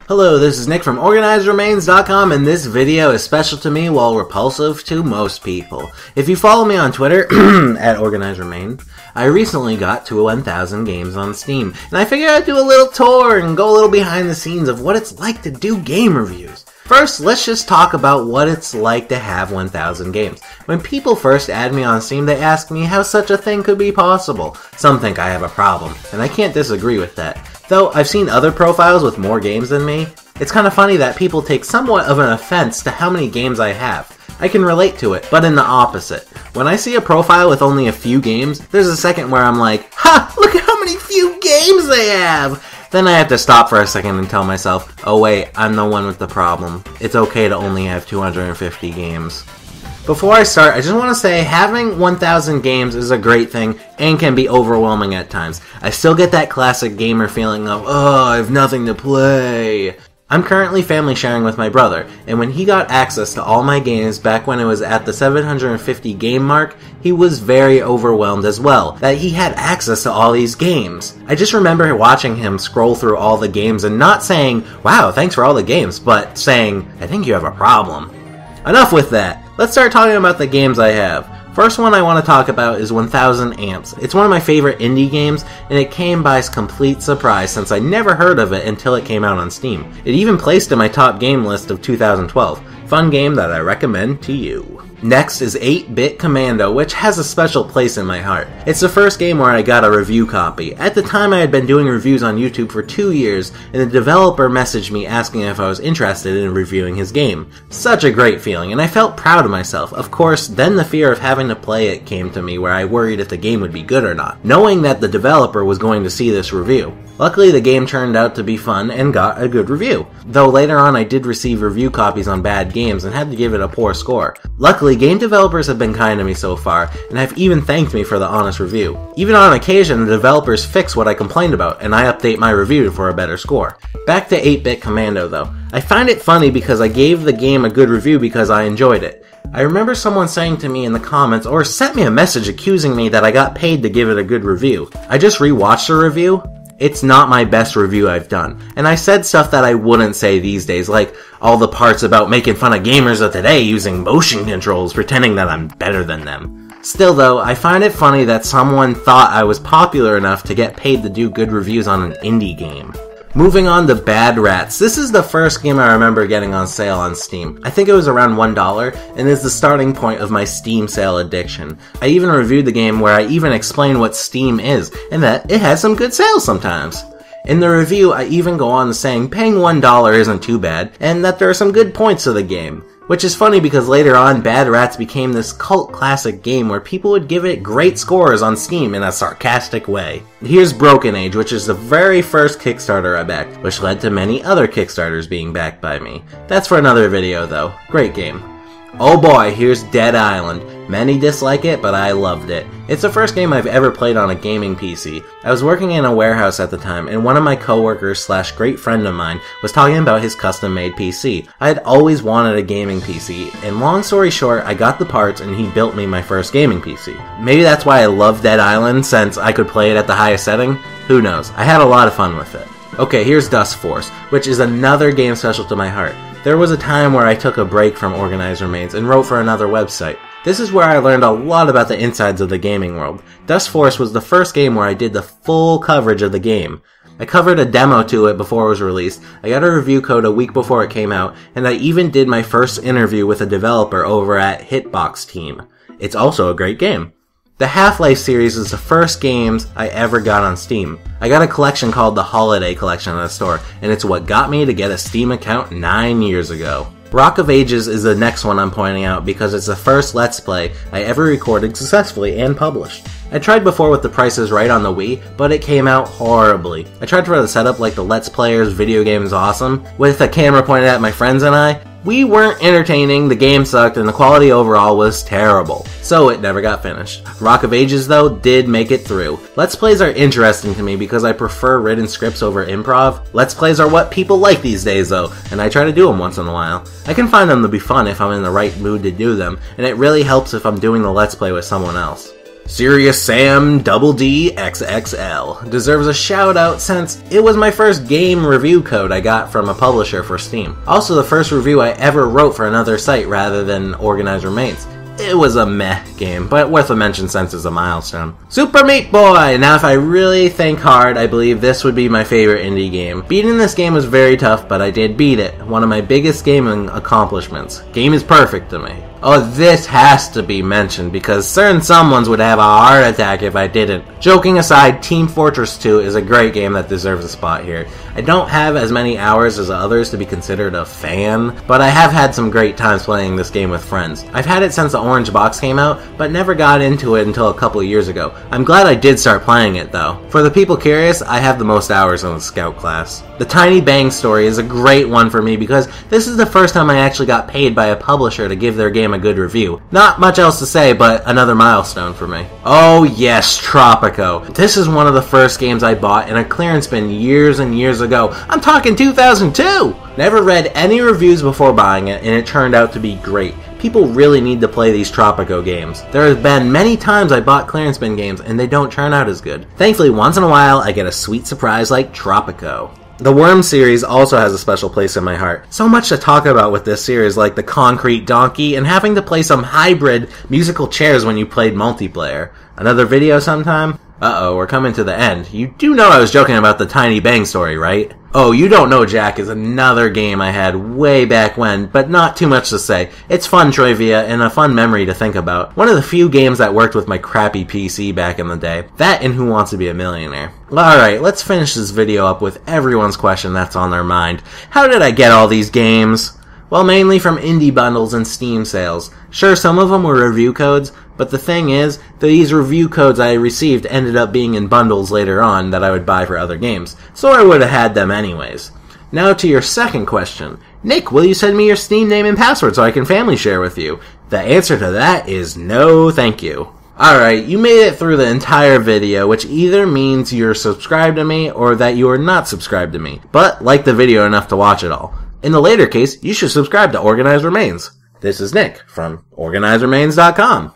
Hello, this is Nick from OrganizedRemains.com, and this video is special to me while repulsive to most people. If you follow me on Twitter, at OrganizedRemains, I recently got to 1,000 games on Steam, and I figured I'd do a little tour and go a little behind the scenes of what it's like to do game reviews. First, let's just talk about what it's like to have 1,000 games. When people first add me on Steam, they ask me how such a thing could be possible. Some think I have a problem, and I can't disagree with that. Though I've seen other profiles with more games than me, it's kind of funny that people take somewhat of an offense to how many games I have. I can relate to it, but in the opposite. When I see a profile with only a few games, there's a second where I'm like, ha! Look at how many few games they have! Then I have to stop for a second and tell myself, oh wait, I'm the one with the problem. It's okay to only have 250 games. Before I start, I just want to say having 1,000 games is a great thing and can be overwhelming at times. I still get that classic gamer feeling of, oh, I have nothing to play. I'm currently family sharing with my brother, and when he got access to all my games back when it was at the 750 game mark, he was very overwhelmed as well, that he had access to all these games. I just remember watching him scroll through all the games and not saying, wow, thanks for all the games, but saying, I think you have a problem. Enough with that. Let's start talking about the games I have. First one I want to talk about is 1000 Amps. It's one of my favorite indie games, and it came by complete surprise since I never heard of it until it came out on Steam. It even placed in my top game list of 2012. Fun game that I recommend to you. Next is 8-Bit Commando, which has a special place in my heart. It's the first game where I got a review copy. At the time I had been doing reviews on YouTube for 2 years, and the developer messaged me asking if I was interested in reviewing his game. Such a great feeling, and I felt proud of myself. Of course, then the fear of having to play it came to me where I worried if the game would be good or not, knowing that the developer was going to see this review. Luckily, the game turned out to be fun and got a good review, though later on I did receive review copies on bad games and had to give it a poor score. Luckily, game developers have been kind to me so far, and have even thanked me for the honest review. Even on occasion, the developers fix what I complained about, and I update my review for a better score. Back to 8-Bit Commando though. I find it funny because I gave the game a good review because I enjoyed it. I remember someone saying to me in the comments, or sent me a message accusing me that I got paid to give it a good review. I just rewatched the review. It's not my best review I've done, and I said stuff that I wouldn't say these days, like all the parts about making fun of gamers of today using motion controls, pretending that I'm better than them. Still though, I find it funny that someone thought I was popular enough to get paid to do good reviews on an indie game. Moving on to Bad Rats. This is the first game I remember getting on sale on Steam. I think it was around $1, and is the starting point of my Steam sale addiction. I even reviewed the game where I even explain what Steam is, and that it has some good sales sometimes. In the review, I even go on to saying paying $1 isn't too bad, and that there are some good points to the game. Which is funny because later on, Bad Rats became this cult classic game where people would give it great scores on Steam in a sarcastic way. Here's Broken Age, which is the very first Kickstarter I backed, which led to many other Kickstarters being backed by me. That's for another video though. Great game. Oh boy, here's Dead Island. Many dislike it, but I loved it. It's the first game I've ever played on a gaming PC. I was working in a warehouse at the time, and one of my coworkers slash great friend of mine was talking about his custom-made PC. I had always wanted a gaming PC, and long story short, I got the parts and he built me my first gaming PC. Maybe that's why I love Dead Island, since I could play it at the highest setting? Who knows? I had a lot of fun with it. Okay, here's Dustforce, which is another game special to my heart. There was a time where I took a break from Organized Remains and wrote for another website. This is where I learned a lot about the insides of the gaming world. Dustforce was the first game where I did the full coverage of the game. I covered a demo to it before it was released, I got a review code a week before it came out, and I even did my first interview with a developer over at Hitbox Team. It's also a great game. The Half-Life series is the first games I ever got on Steam. I got a collection called the Holiday Collection at the store, and it's what got me to get a Steam account 9 years ago. Rock of Ages is the next one I'm pointing out because it's the first Let's Play I ever recorded successfully and published. I tried before with the Price is Right on the Wii, but it came out horribly. I tried for the setup like the Let's Players Video Game is Awesome, with a camera pointed at my friends and I. We weren't entertaining, the game sucked, and the quality overall was terrible. So it never got finished. Rock of Ages though did make it through. Let's Plays are interesting to me because I prefer written scripts over improv. Let's Plays are what people like these days though, and I try to do them once in a while. I can find them to be fun if I'm in the right mood to do them, and it really helps if I'm doing the Let's Play with someone else. Serious Sam Double D XXL deserves a shout out since it was my first game review code I got from a publisher for Steam. Also the first review I ever wrote for another site rather than Organized Remains. It was a meh game, but worth a mention since it's a milestone. Super Meat Boy! Now if I really think hard, I believe this would be my favorite indie game. Beating this game was very tough, but I did beat it. One of my biggest gaming accomplishments. Game is perfect to me. Oh, this has to be mentioned because certain someones would have a heart attack if I didn't. Joking aside, Team Fortress 2 is a great game that deserves a spot here. I don't have as many hours as others to be considered a fan, but I have had some great times playing this game with friends. I've had it since the Orange Box came out, but never got into it until a couple of years ago. I'm glad I did start playing it though. For the people curious, I have the most hours on the Scout class. The Tiny Bang story is a great one for me because this is the first time I actually got paid by a publisher to give their game a good review. Not much else to say, but another milestone for me. Oh yes, Tropico. This is one of the first games I bought in a clearance bin years and years ago. I'm talking 2002! Never read any reviews before buying it, and it turned out to be great. People really need to play these Tropico games. There have been many times I bought clearance bin games and they don't turn out as good. Thankfully, once in a while, I get a sweet surprise like Tropico. The Worm series also has a special place in my heart. So much to talk about with this series, like the concrete donkey and having to play some hybrid musical chairs when you played multiplayer. Another video sometime? Uh-oh, we're coming to the end. You do know I was joking about the Tiny Bang story, right? Oh, You Don't Know Jack is another game I had way back when, but not too much to say. It's fun trivia and a fun memory to think about. One of the few games that worked with my crappy PC back in the day. That and Who Wants to Be a Millionaire. Alright, let's finish this video up with everyone's question that's on their mind. How did I get all these games? Well, mainly from indie bundles and Steam sales. Sure, some of them were review codes, but the thing is, these review codes I received ended up being in bundles later on that I would buy for other games, so I would have had them anyways. Now to your second question. Nick, will you send me your Steam name and password so I can family share with you? The answer to that is no thank you. Alright, you made it through the entire video, which either means you're subscribed to me or that you are not subscribed to me, but like the video enough to watch it all. In the later case, you should subscribe to Organized Remains. This is Nick from OrganizedRemains.com.